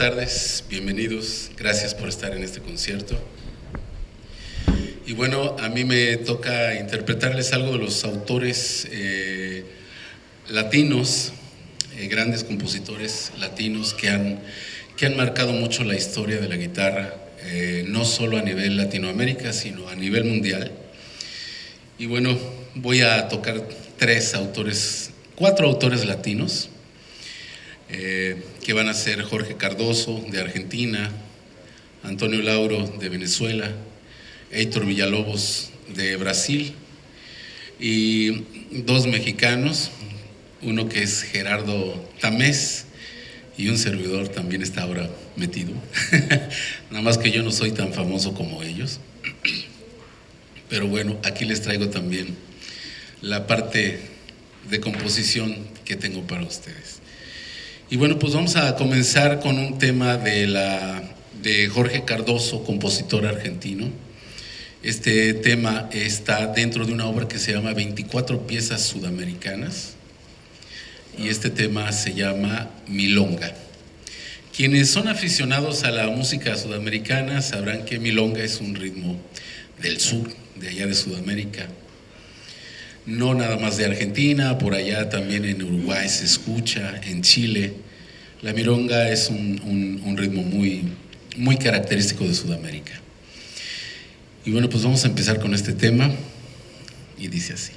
tardes, bienvenidos, gracias por estar en este concierto. Y bueno, a mí me toca interpretarles algo de los autores latinos, grandes compositores latinos que han marcado mucho la historia de la guitarra, no solo a nivel Latinoamérica, sino a nivel mundial. Y bueno, voy a tocar cuatro autores latinos, que van a ser Jorge Cardoso de Argentina, Antonio Lauro de Venezuela, Heitor Villalobos de Brasil y dos mexicanos, uno que es Gerardo Tamés y un servidor también está ahora metido, nada más que yo no soy tan famoso como ellos, pero bueno, aquí les traigo también la parte de composición que tengo para ustedes. Y bueno, pues vamos a comenzar con un tema de Jorge Cardoso, compositor argentino. Este tema está dentro de una obra que se llama 24 piezas sudamericanas y este tema se llama Milonga. Quienes son aficionados a la música sudamericana sabrán que milonga es un ritmo del sur, de allá de Sudamérica. No nada más de Argentina, por allá también en Uruguay se escucha, en Chile. La milonga es un ritmo muy característico de Sudamérica. Y bueno, pues vamos a empezar con este tema y dice así.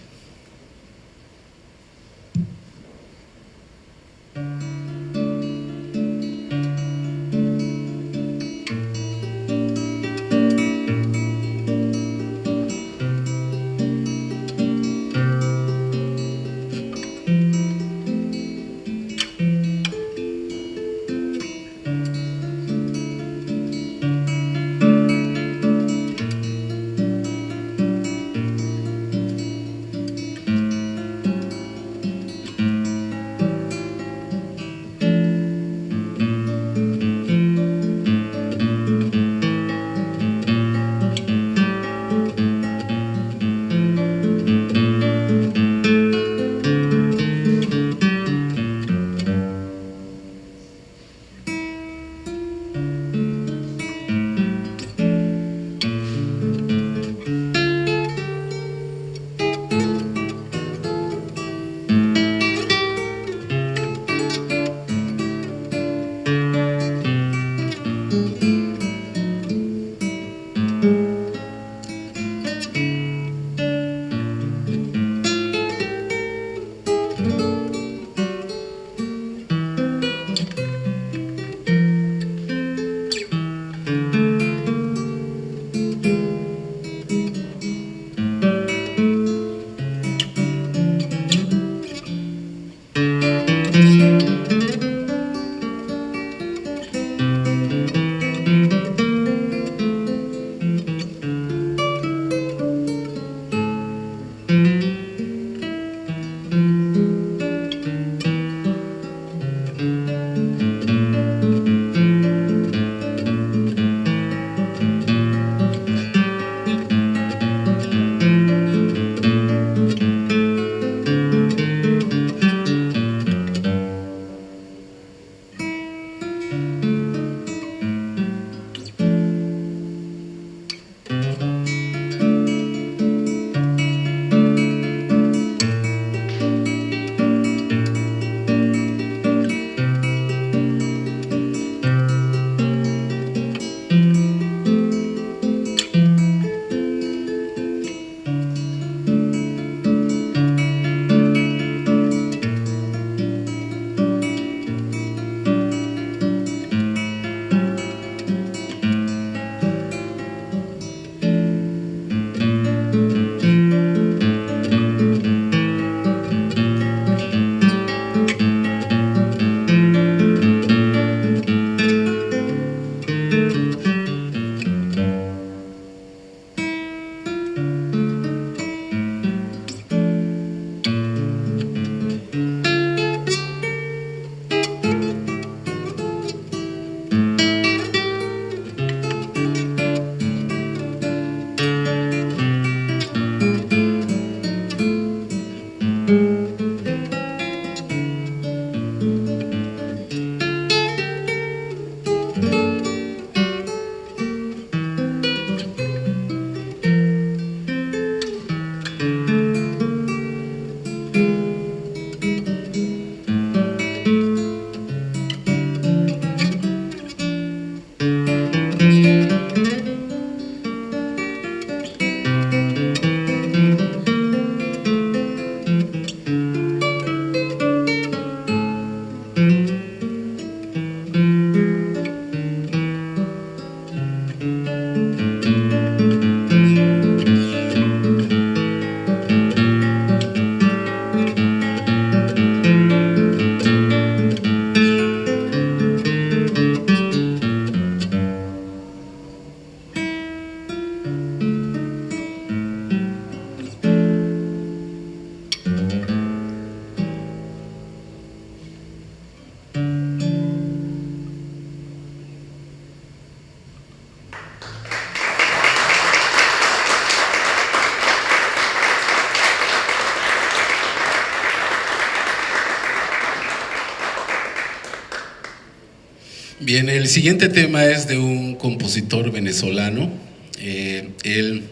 Bien, el siguiente tema es de un compositor venezolano. Él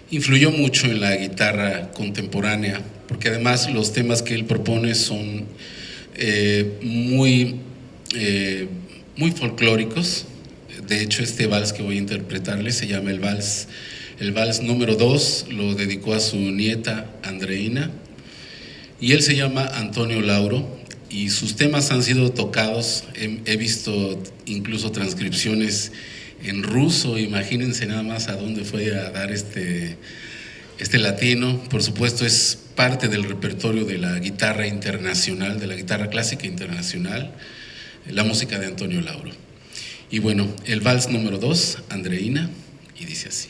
influyó mucho en la guitarra contemporánea, porque además los temas que él propone son muy, muy folclóricos. De hecho, este vals que voy a interpretarle se llama el vals número 2, lo dedicó a su nieta Andreina, y él se llama Antonio Lauro, y sus temas han sido tocados, he visto incluso transcripciones en ruso. Imagínense nada más a dónde fue a dar este latino. Por supuesto, es parte del repertorio de la guitarra internacional, de la guitarra clásica internacional, la música de Antonio Lauro. Y bueno, el vals número 2, Andreina, y dice así.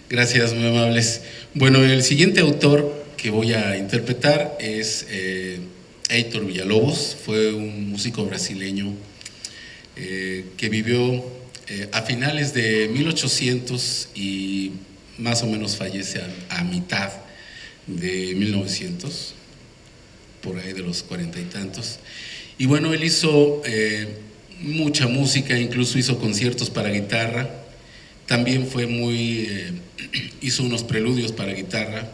Gracias, muy amables. Bueno, el siguiente autor que voy a interpretar es Heitor Villa-Lobos. Fue un músico brasileño que vivió a finales de 1800 y más o menos fallece a mitad de 1900, por ahí de los 40 y tantos. Y bueno, él hizo mucha música, incluso hizo conciertos para guitarra. También fue hizo unos preludios para guitarra,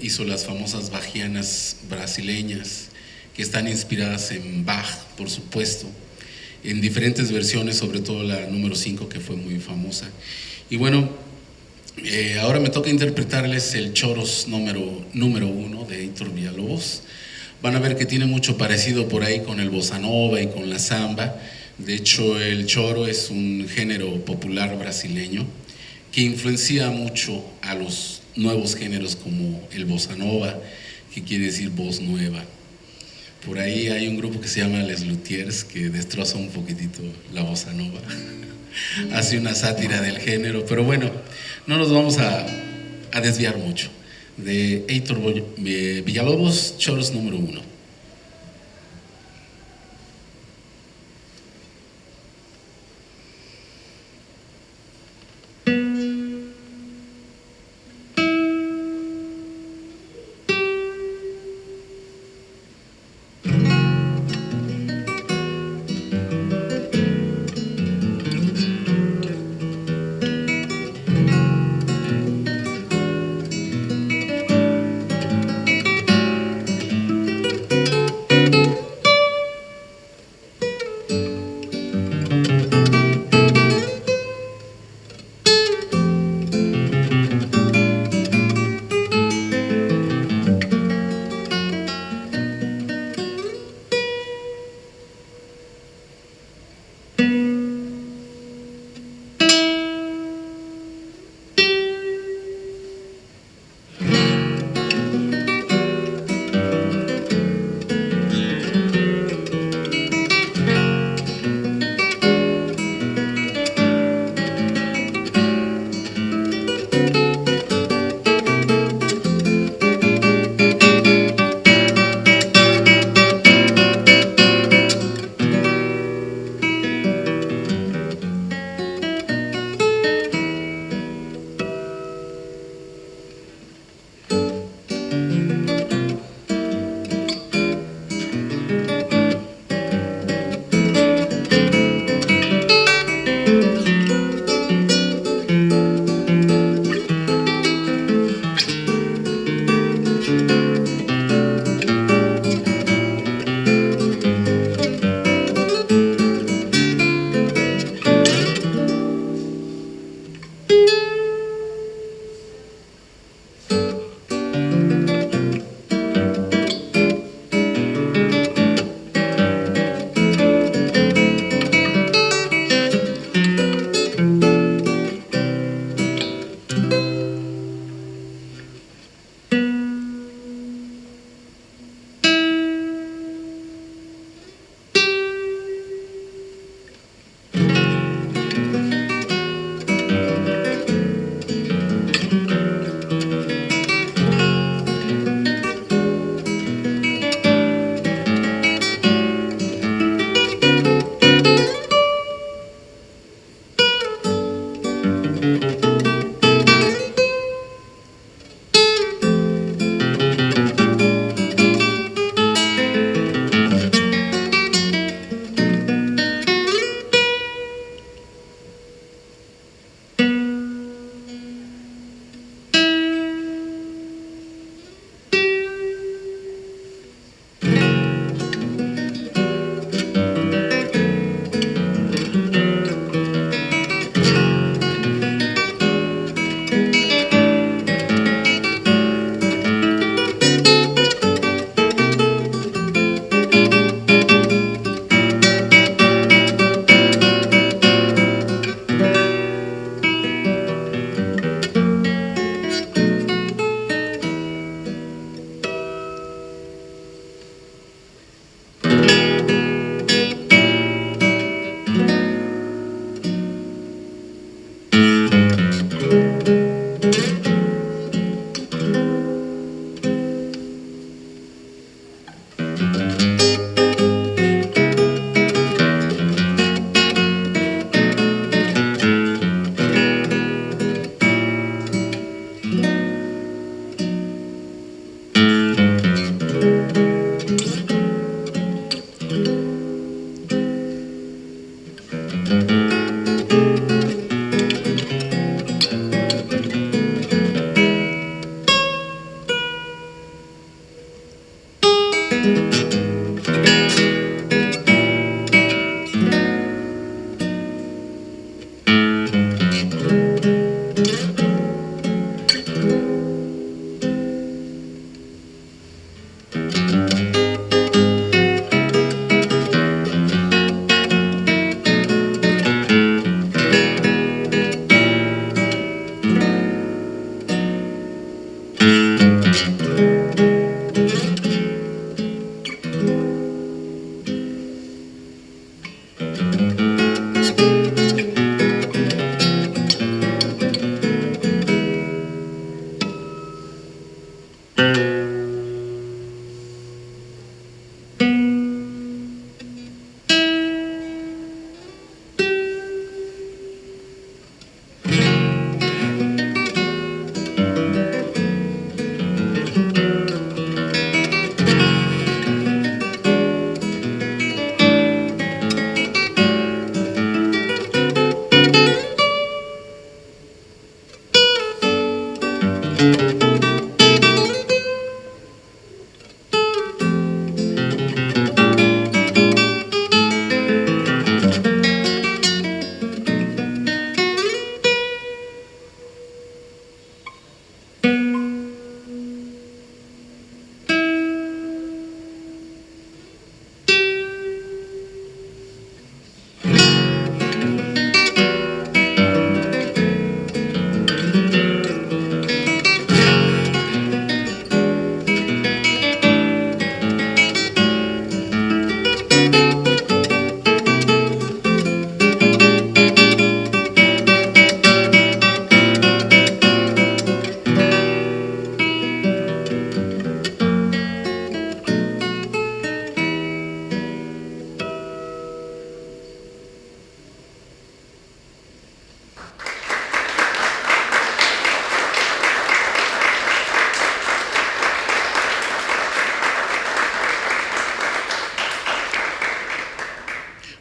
hizo las famosas bajianas brasileñas, que están inspiradas en Bach, por supuesto, en diferentes versiones, sobre todo la número 5, que fue muy famosa. Y bueno, ahora me toca interpretarles el Choros número 1 de Heitor Villa-Lobos. Van a ver que tiene mucho parecido por ahí con el bossa nova y con la samba. De hecho, el choro es un género popular brasileño que influencia mucho a los nuevos géneros como el bossa nova, que quiere decir voz nueva. Por ahí hay un grupo que se llama Les Luthiers, que destroza un poquitito la bossa nova, hace una sátira del género, pero bueno, no nos vamos a desviar mucho. De Heitor Villa-Lobos, Choros número 1.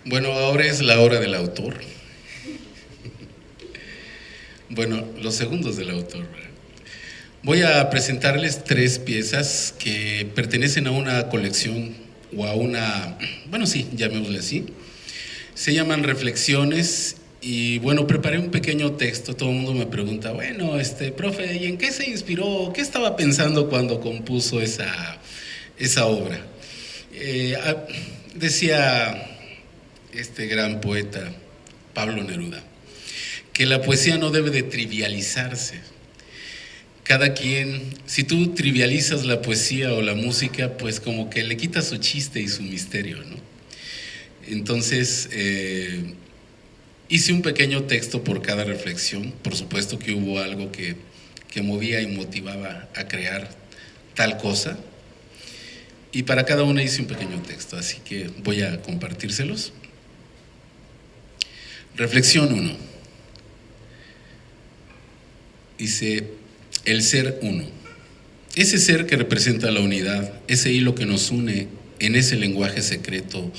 Bueno, ahora es la hora del autor. Bueno, los segundos del autor. Voy a presentarles 3 piezas que pertenecen a una colección o a una, bueno, sí, llamémosle así. Se llaman Reflexiones y bueno, preparé un pequeño texto. Todo el mundo me pregunta, bueno, profe, ¿y en qué se inspiró? ¿Qué estaba pensando cuando compuso esa obra? Decía este gran poeta Pablo Neruda que la poesía no debe de trivializarse. Cada quien, si tú trivializas la poesía o la música, pues como que le quitas su chiste y su misterio, ¿no? Entonces, hice un pequeño texto por cada reflexión. Por supuesto que hubo algo que movía y motivaba a crear tal cosa. Y para cada una hice un pequeño texto, así que voy a compartírselos. Reflexión 1. Dice, el ser uno. Ese ser que representa la unidad, ese hilo que nos une en ese lenguaje secreto,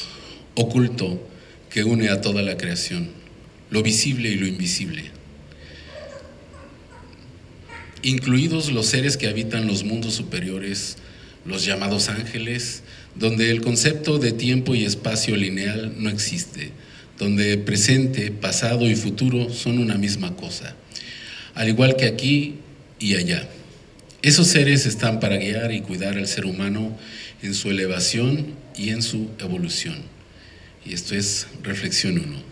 oculto, que une a toda la creación, lo visible y lo invisible, incluidos los seres que habitan los mundos superiores, los llamados ángeles, donde el concepto de tiempo y espacio lineal no existe, donde presente, pasado y futuro son una misma cosa, al igual que aquí y allá. Esos seres están para guiar y cuidar al ser humano en su elevación y en su evolución. Y esto es Reflexión 1.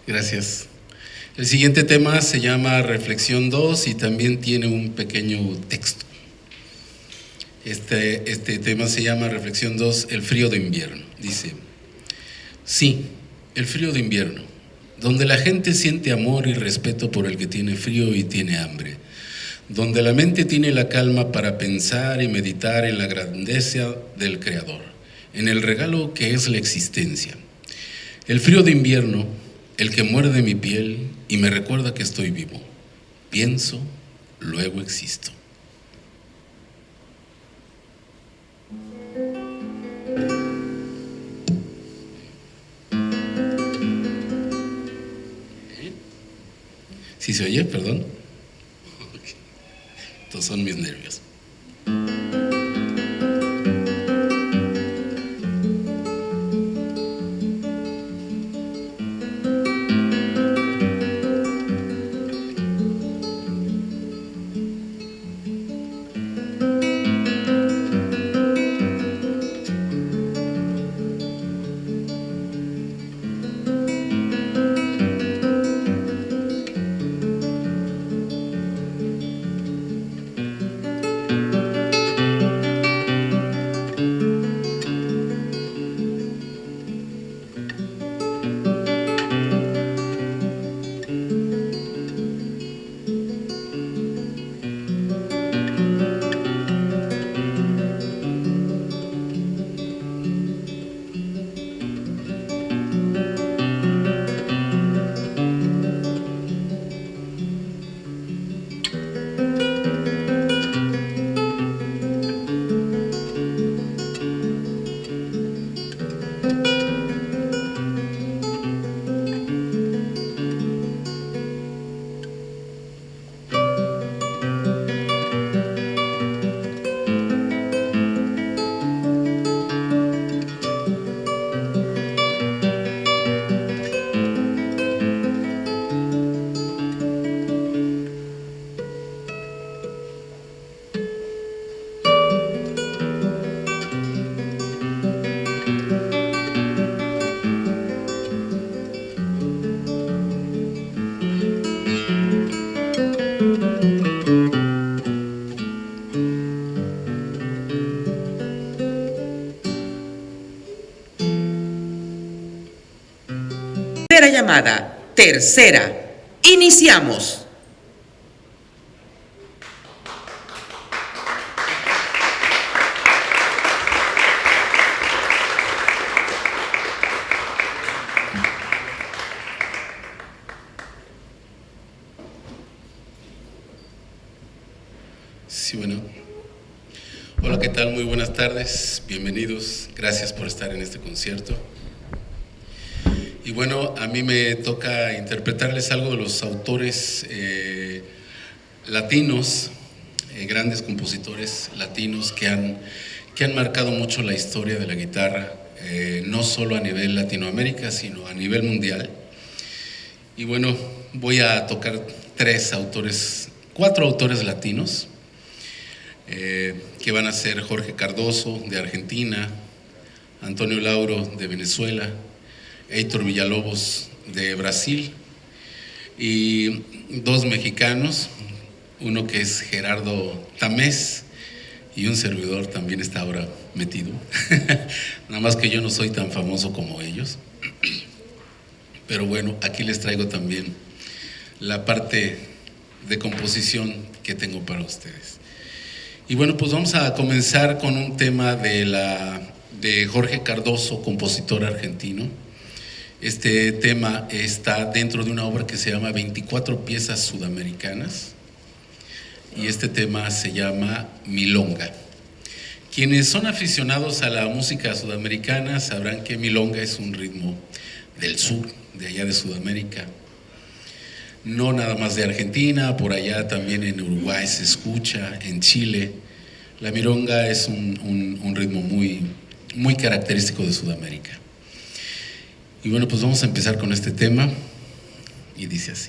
Gracias. El siguiente tema se llama Reflexión 2 y también tiene un pequeño texto. Este tema se llama Reflexión 2, el frío de invierno. Dice, sí, el frío de invierno, donde la gente siente amor y respeto por el que tiene frío y tiene hambre, donde la mente tiene la calma para pensar y meditar en la grandeza del Creador, en el regalo que es la existencia. El frío de invierno, el que muerde mi piel y me recuerda que estoy vivo. Pienso, luego existo. ¿Sí se oye? Perdón. Estos son mis nervios. tercera. Iniciamos. Sí, bueno. Hola, ¿qué tal? Muy buenas tardes, bienvenidos, gracias por estar en este concierto. Y bueno, a mí me toca interpretarles algo de los autores latinos, grandes compositores latinos que han marcado mucho la historia de la guitarra, no solo a nivel Latinoamérica, sino a nivel mundial. Y bueno, voy a tocar cuatro autores latinos, que van a ser Jorge Cardoso, de Argentina, Antonio Lauro, de Venezuela, Héctor Villalobos, de Brasil, y dos mexicanos, uno que es Gerardo Tamés, y un servidor también está ahora metido. Nada más que yo no soy tan famoso como ellos. Pero bueno, aquí les traigo también la parte de composición que tengo para ustedes. Y bueno, pues vamos a comenzar con un tema de Jorge Cardoso, compositor argentino. Este tema está dentro de una obra que se llama 24 piezas sudamericanas, y este tema se llama Milonga. Quienes son aficionados a la música sudamericana sabrán que milonga es un ritmo del sur, de allá de Sudamérica. No nada más de Argentina, por allá también en Uruguay se escucha, en Chile. La milonga es un ritmo muy, muy característico de Sudamérica. Y bueno, pues vamos a empezar con este tema, y dice así.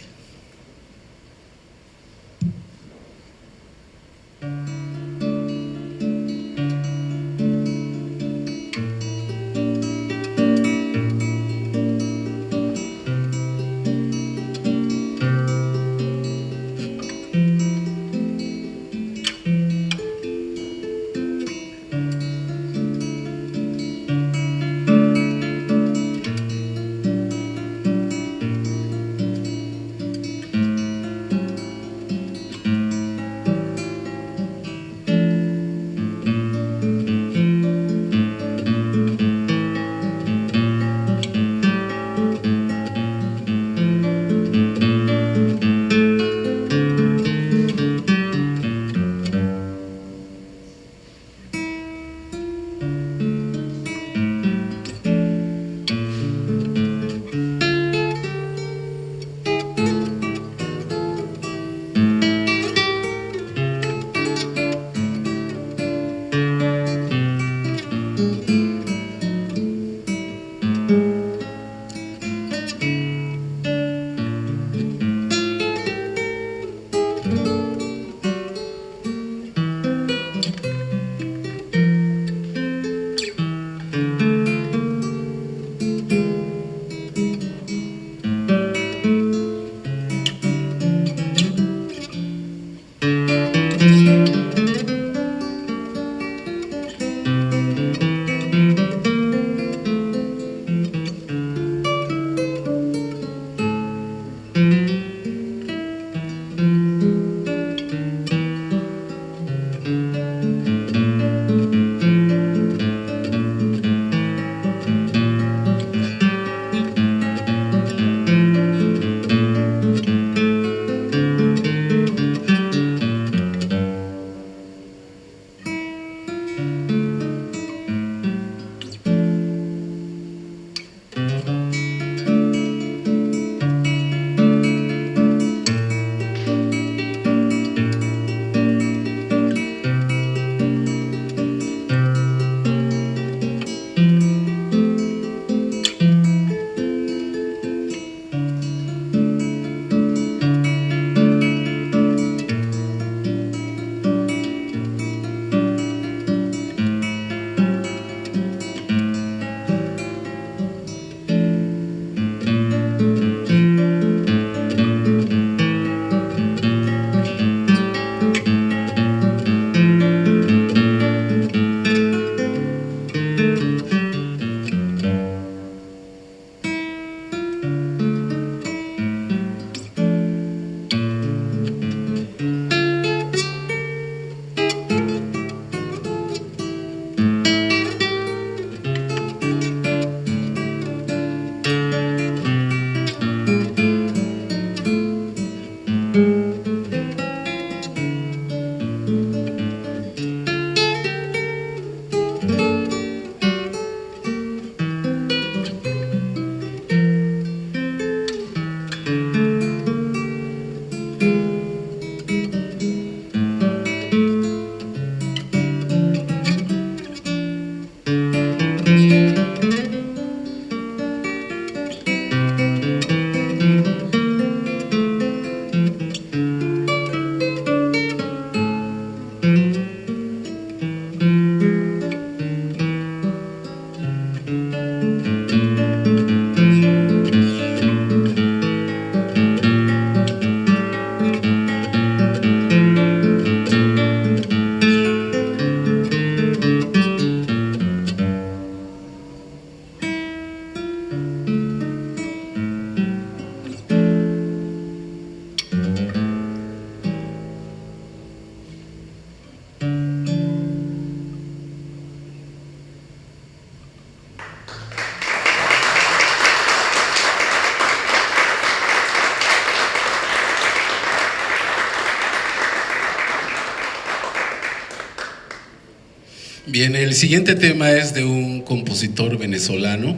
Bien, el siguiente tema es de un compositor venezolano.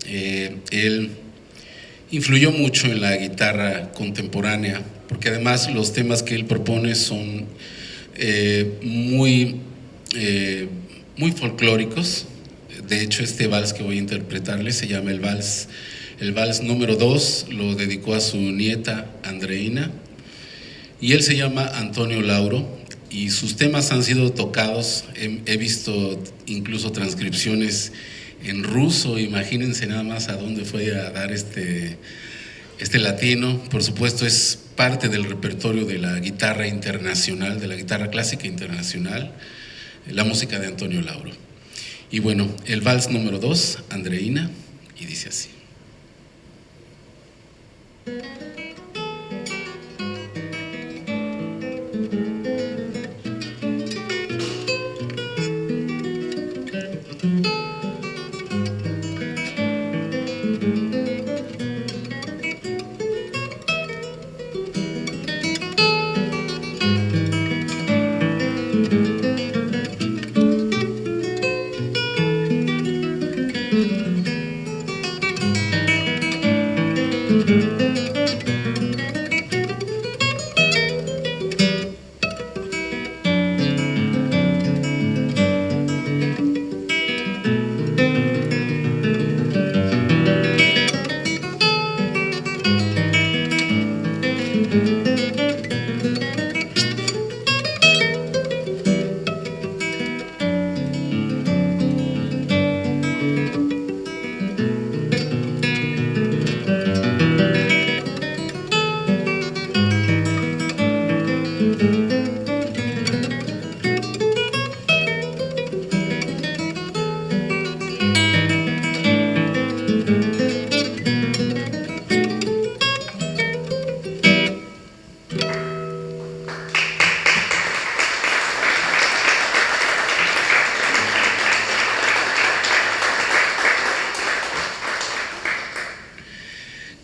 Él influyó mucho en la guitarra contemporánea, porque además los temas que él propone son muy, muy folclóricos. De hecho, este vals que voy a interpretarle se llama el vals número 2, lo dedicó a su nieta Andreina, y él se llama Antonio Lauro, y sus temas han sido tocados, he visto incluso transcripciones en ruso. Imagínense nada más a dónde fue a dar este latino. Por supuesto, es parte del repertorio de la guitarra internacional, de la guitarra clásica internacional, la música de Antonio Lauro. Y bueno, el vals número 2, Andreina, y dice así.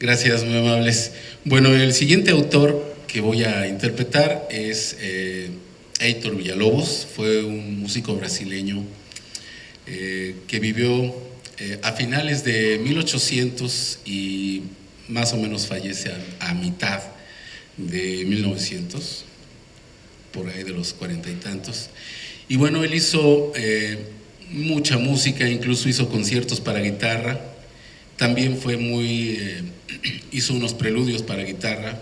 Gracias, muy amables. Bueno, el siguiente autor que voy a interpretar es Heitor Villa-Lobos. Fue un músico brasileño que vivió a finales de 1800 y más o menos fallece a mitad de 1900, por ahí de los 40 y tantos. Y bueno, él hizo mucha música, incluso hizo conciertos para guitarra. También fue hizo unos preludios para guitarra,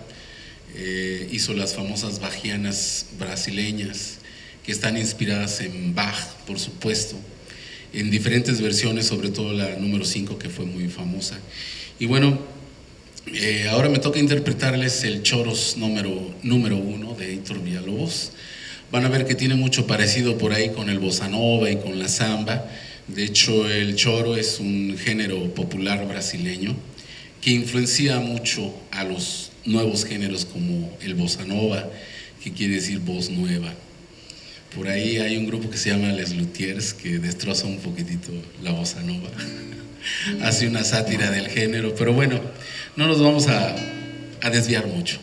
hizo las famosas bajianas brasileñas, que están inspiradas en Bach, por supuesto, en diferentes versiones, sobre todo la número 5, que fue muy famosa. Y bueno, ahora me toca interpretarles el Choros número 1 de Heitor Villa-Lobos. Van a ver que tiene mucho parecido por ahí con el bossa nova y con la samba. De hecho, el choro es un género popular brasileño que influencia mucho a los nuevos géneros como el bossa nova, que quiere decir voz nueva. Por ahí hay un grupo que se llama Les Luthiers, que destroza un poquitito la bossa nova. Hace una sátira del género, pero bueno, no nos vamos a desviar mucho.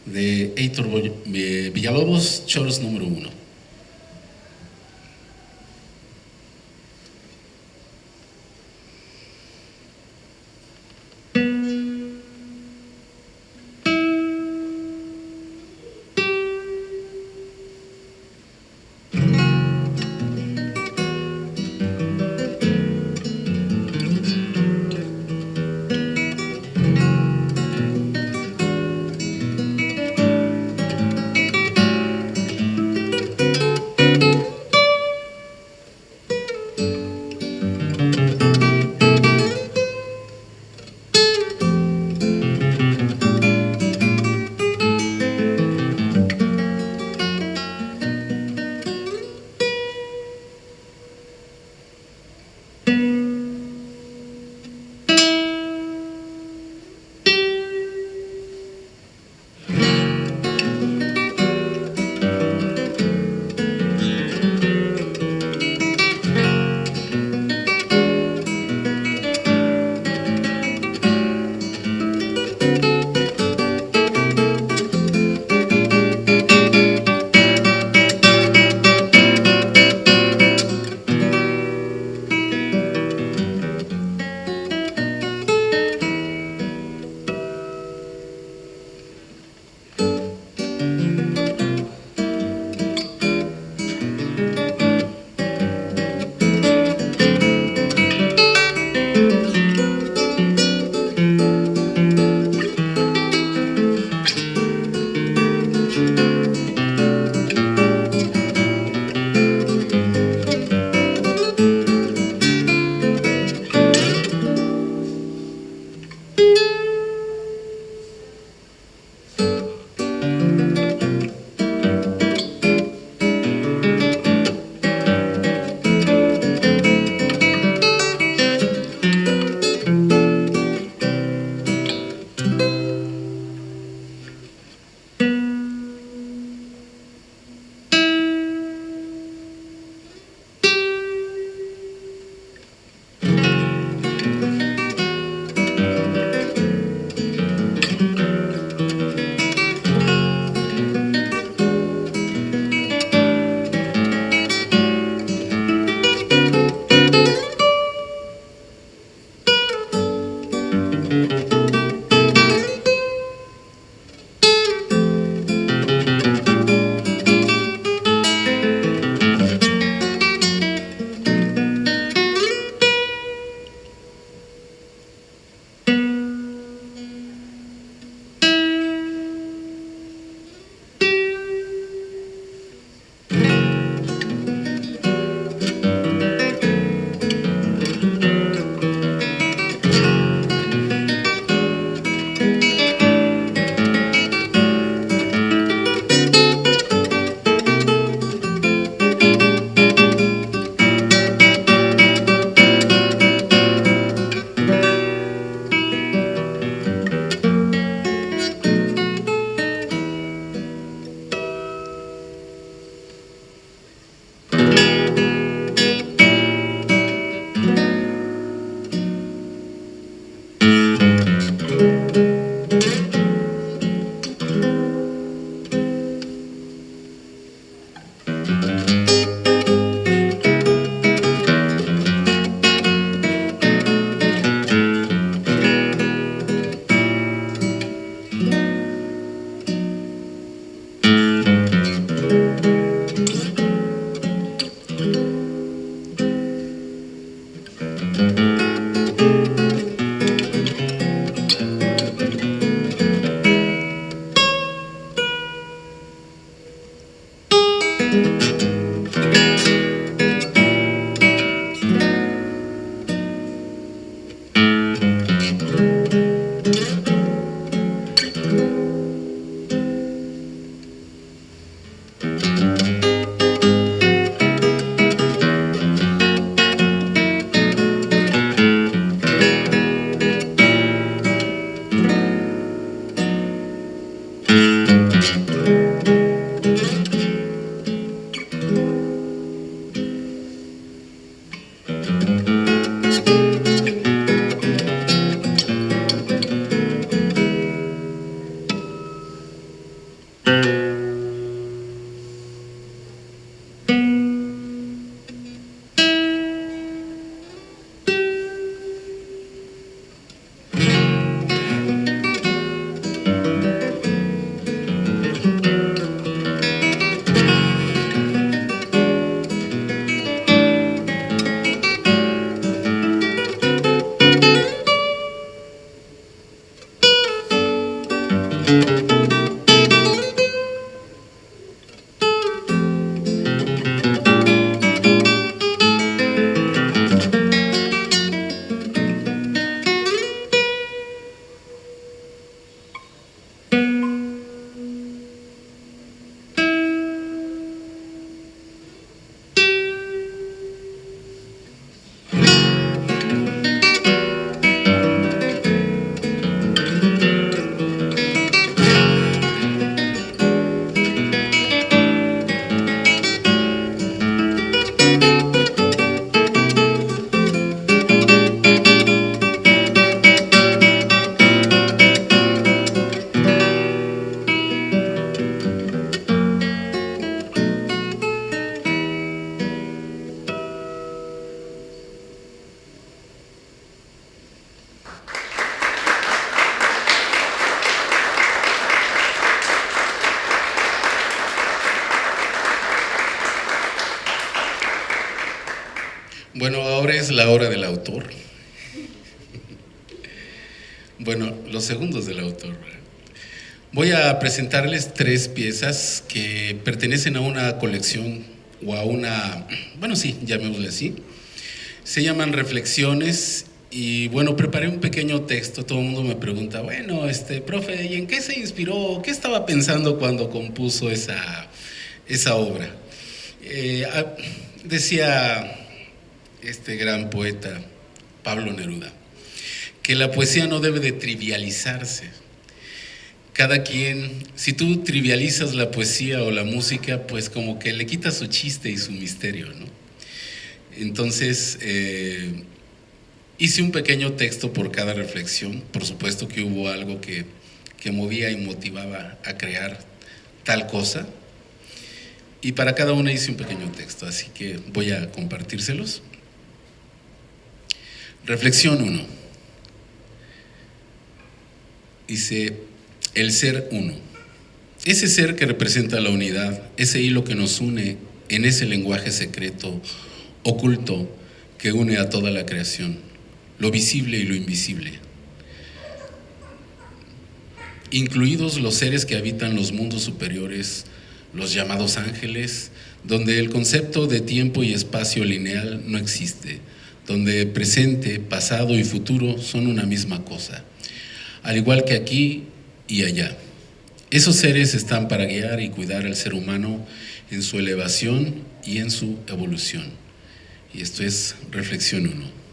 De Heitor Villa-Lobos, Choros número 1. Bueno, ahora es la hora del autor. Bueno, los segundos del autor. Voy a presentarles 3 piezas que pertenecen a una colección o a una, bueno, sí, llamémosle así. Se llaman Reflexiones y bueno, preparé un pequeño texto. Todo el mundo me pregunta, bueno, profe, ¿y en qué se inspiró? ¿Qué estaba pensando cuando compuso esa obra? Decía este gran poeta Pablo Neruda que la poesía no debe de trivializarse. Cada quien, si tú trivializas la poesía o la música, pues como que le quitas su chiste y su misterio, ¿no? Entonces, hice un pequeño texto por cada reflexión. Por supuesto que hubo algo que movía y motivaba a crear tal cosa. Y para cada una hice un pequeño texto, así que voy a compartírselos. Reflexión 1. Dice: el ser uno. Ese ser que representa la unidad, ese hilo que nos une en ese lenguaje secreto, oculto, que une a toda la creación, lo visible y lo invisible. Incluidos los seres que habitan los mundos superiores, los llamados ángeles, donde el concepto de tiempo y espacio lineal no existe, donde presente, pasado y futuro son una misma cosa, al igual que aquí y allá. Esos seres están para guiar y cuidar al ser humano en su elevación y en su evolución. Y esto es Reflexión 1.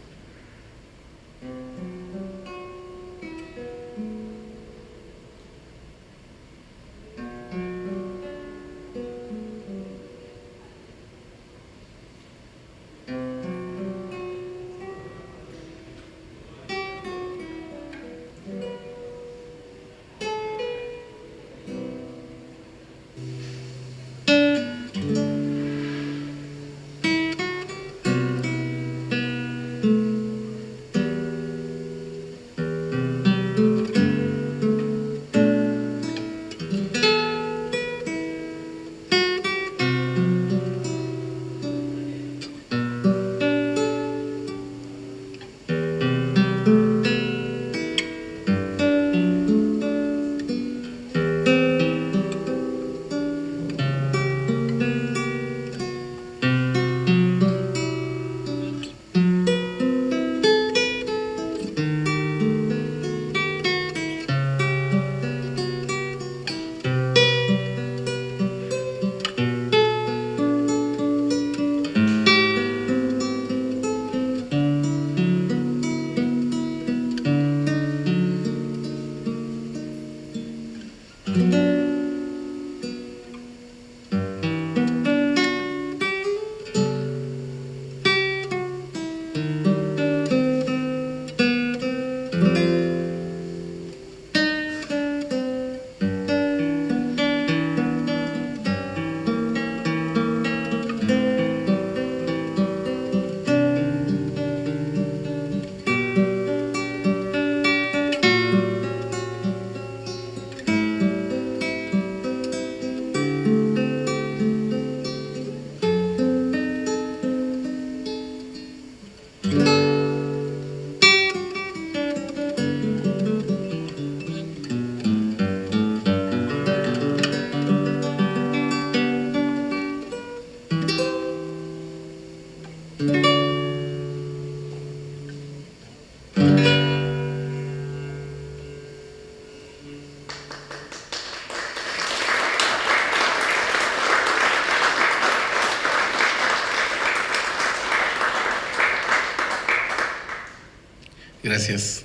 Gracias.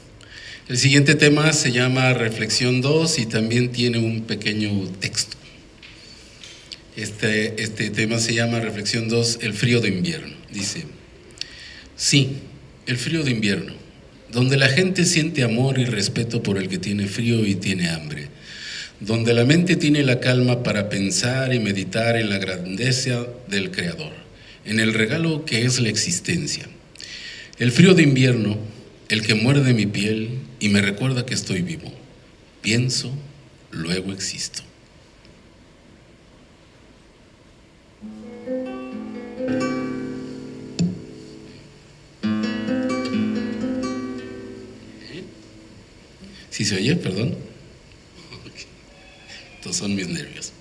El siguiente tema se llama Reflexión 2 y también tiene un pequeño texto. Este tema se llama Reflexión 2, el frío de invierno. Dice: sí, el frío de invierno, donde la gente siente amor y respeto por el que tiene frío y tiene hambre, donde la mente tiene la calma para pensar y meditar en la grandeza del Creador, en el regalo que es la existencia. El frío de invierno, el que muerde mi piel y me recuerda que estoy vivo. Pienso, luego existo. ¿Sí se oye? Perdón. Estos son mis nervios.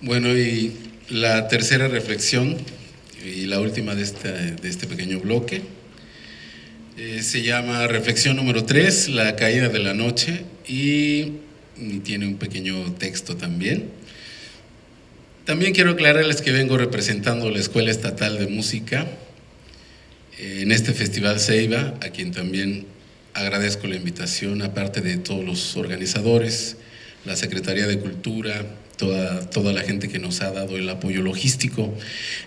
Bueno, y la tercera reflexión y la última de este pequeño bloque se llama reflexión número 3, la caída de la noche, y tiene un pequeño texto también. También quiero aclararles que vengo representando la Escuela Estatal de Música en este Festival Ceiba, a quien también agradezco la invitación, aparte de todos los organizadores, la Secretaría de Cultura, toda la gente que nos ha dado el apoyo logístico,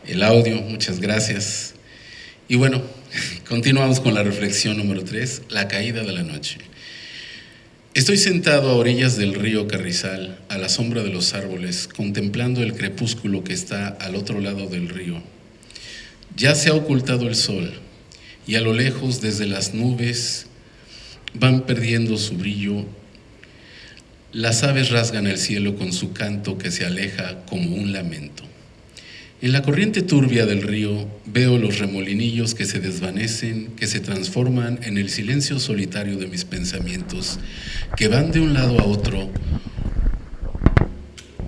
el audio, muchas gracias. Y bueno, continuamos con la reflexión número 3, la caída de la noche. Estoy sentado a orillas del río Carrizal, a la sombra de los árboles, contemplando el crepúsculo que está al otro lado del río. Ya se ha ocultado el sol, y a lo lejos, desde las nubes, van perdiendo su brillo. Las aves rasgan el cielo con su canto que se aleja como un lamento. En la corriente turbia del río veo los remolinillos que se desvanecen, que se transforman en el silencio solitario de mis pensamientos, que van de un lado a otro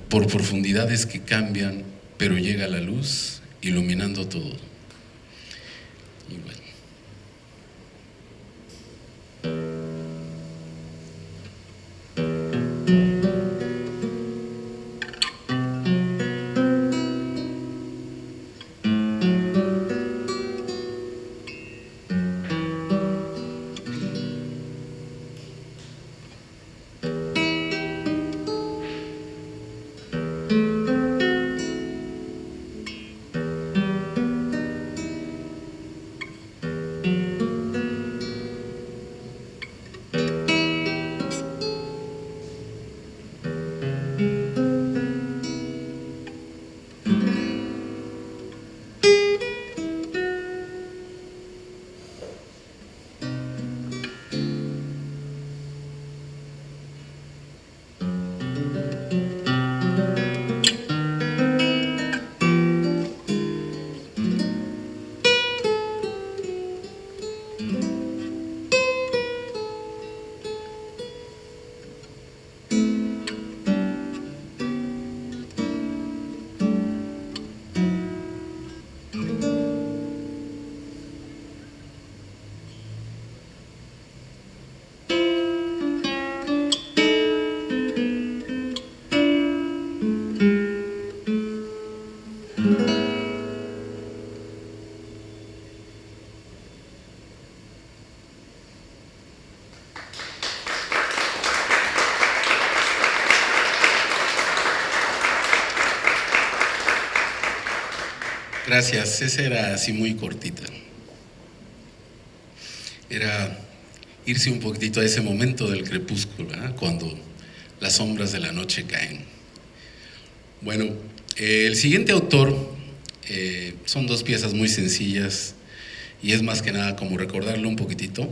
por profundidades que cambian, pero llega la luz iluminando todo. Y bueno. Gracias, esa era así muy cortita. Era irse un poquitito a ese momento del crepúsculo, ¿verdad? Cuando las sombras de la noche caen. Bueno, el siguiente autor son dos piezas muy sencillas y es más que nada como recordarlo un poquitito.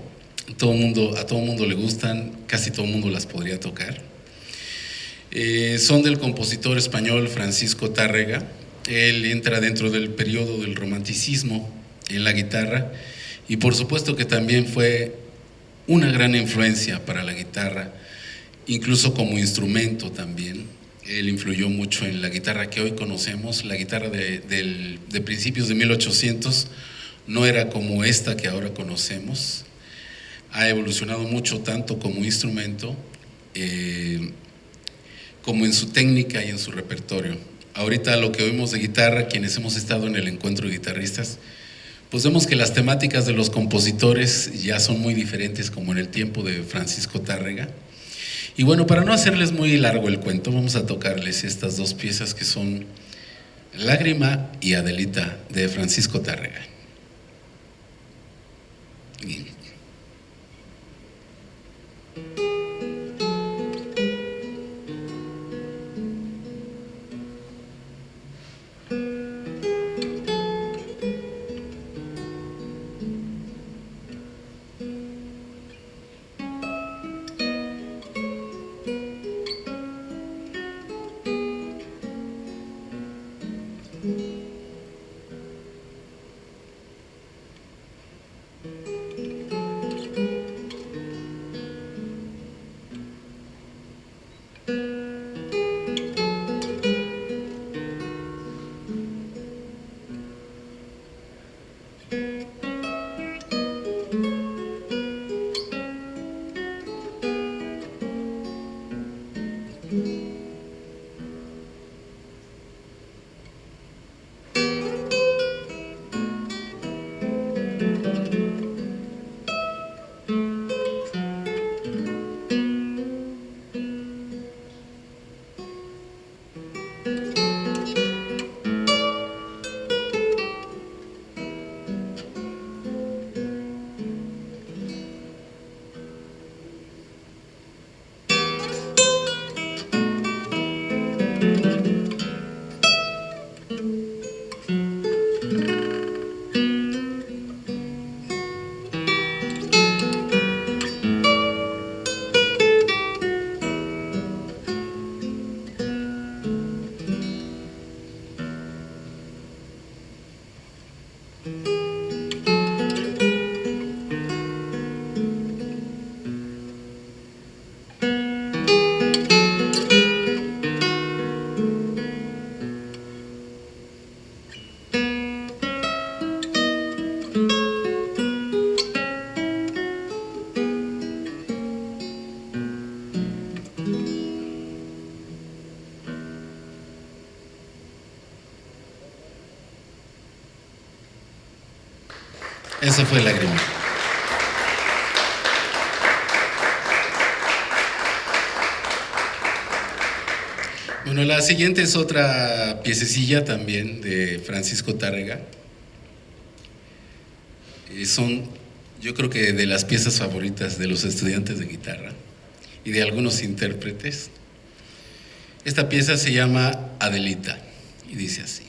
A todo mundo le gustan, casi todo mundo las podría tocar. Son del compositor español Francisco Tárrega. Él entra dentro del periodo del romanticismo en la guitarra y por supuesto que también fue una gran influencia para la guitarra, incluso como instrumento también. Él influyó mucho en la guitarra que hoy conocemos. La guitarra de principios de 1800 no era como esta que ahora conocemos. Ha evolucionado mucho tanto como instrumento como en su técnica y en su repertorio. Ahorita lo que oímos de guitarra, quienes hemos estado en el encuentro de guitarristas, pues vemos que las temáticas de los compositores ya son muy diferentes como en el tiempo de Francisco Tárrega. Y bueno, para no hacerles muy largo el cuento, vamos a tocarles estas dos piezas que son Lágrima y Adelita de Francisco Tárrega. Esa fue Lágrima. Bueno, la siguiente es otra piececilla también de Francisco Tárrega. Son, yo creo que de las piezas favoritas de los estudiantes de guitarra y de algunos intérpretes. Esta pieza se llama Adelita y dice así.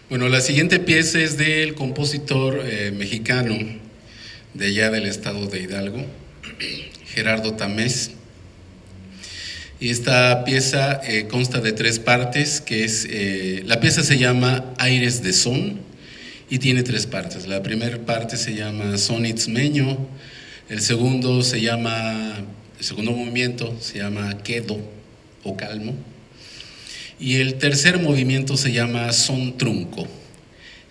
Bueno, la siguiente pieza es del compositor mexicano de allá del estado de Hidalgo, Gerardo Tamés. Y esta pieza consta de 3 partes, que es, la pieza se llama Aires de Son y tiene 3 partes. La primera parte se llama Son Itzmeño, el segundo movimiento se llama Quedo o Calmo, y el tercer movimiento se llama Son Trunco.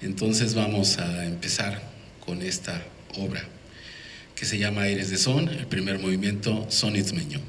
Entonces vamos a empezar con esta obra que se llama Aires de Son, el primer movimiento, Son Itzmeño.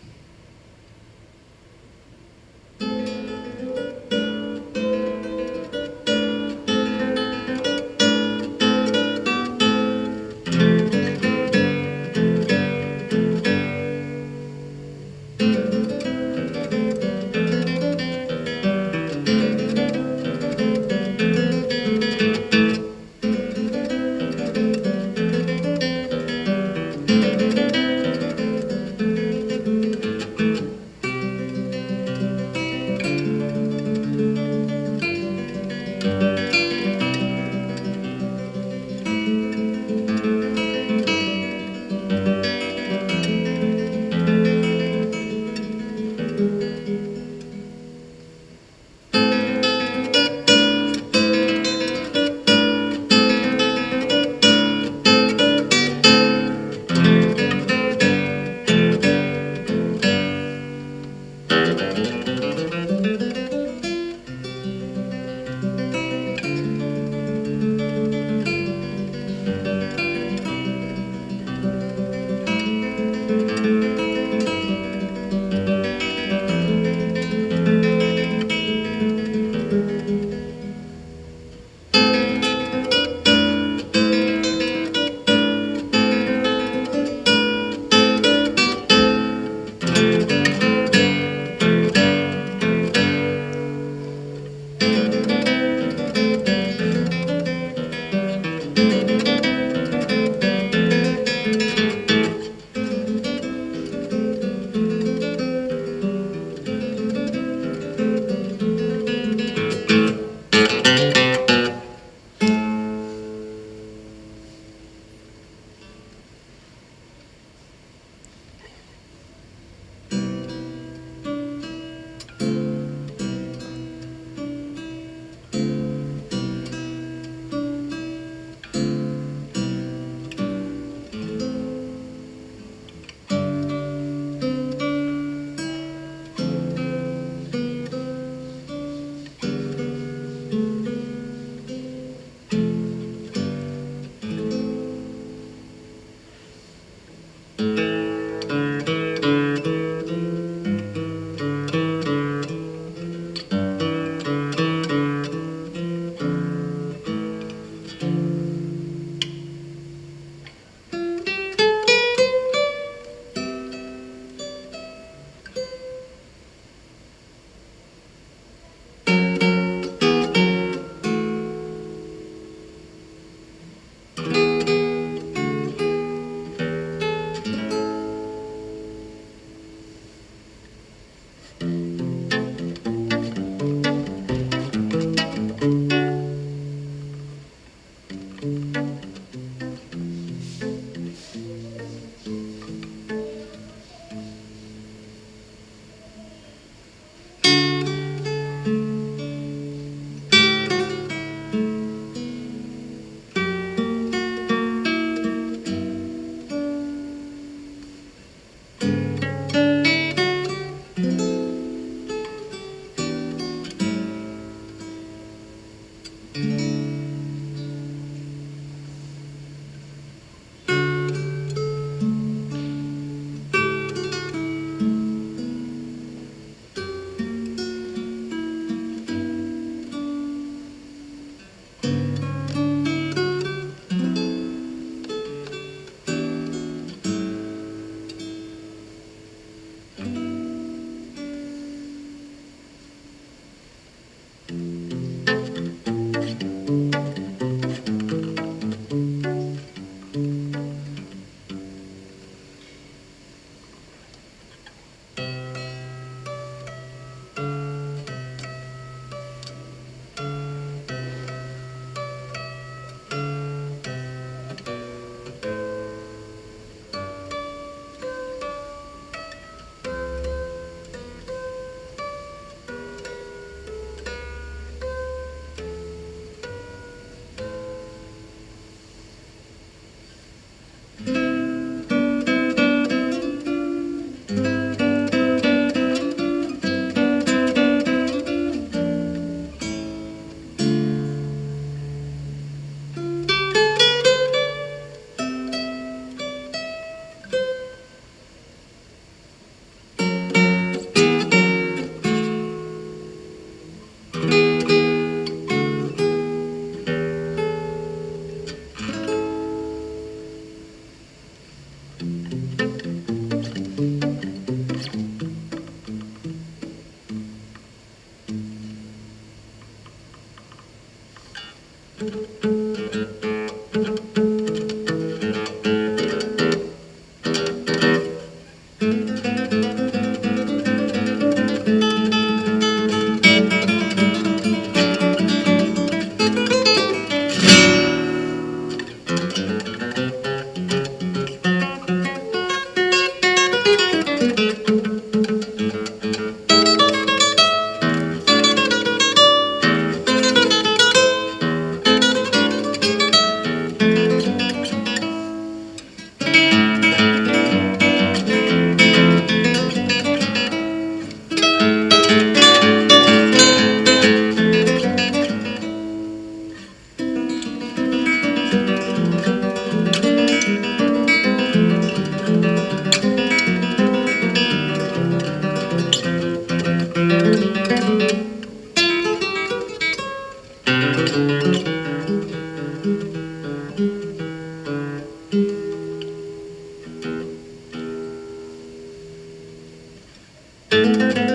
Thank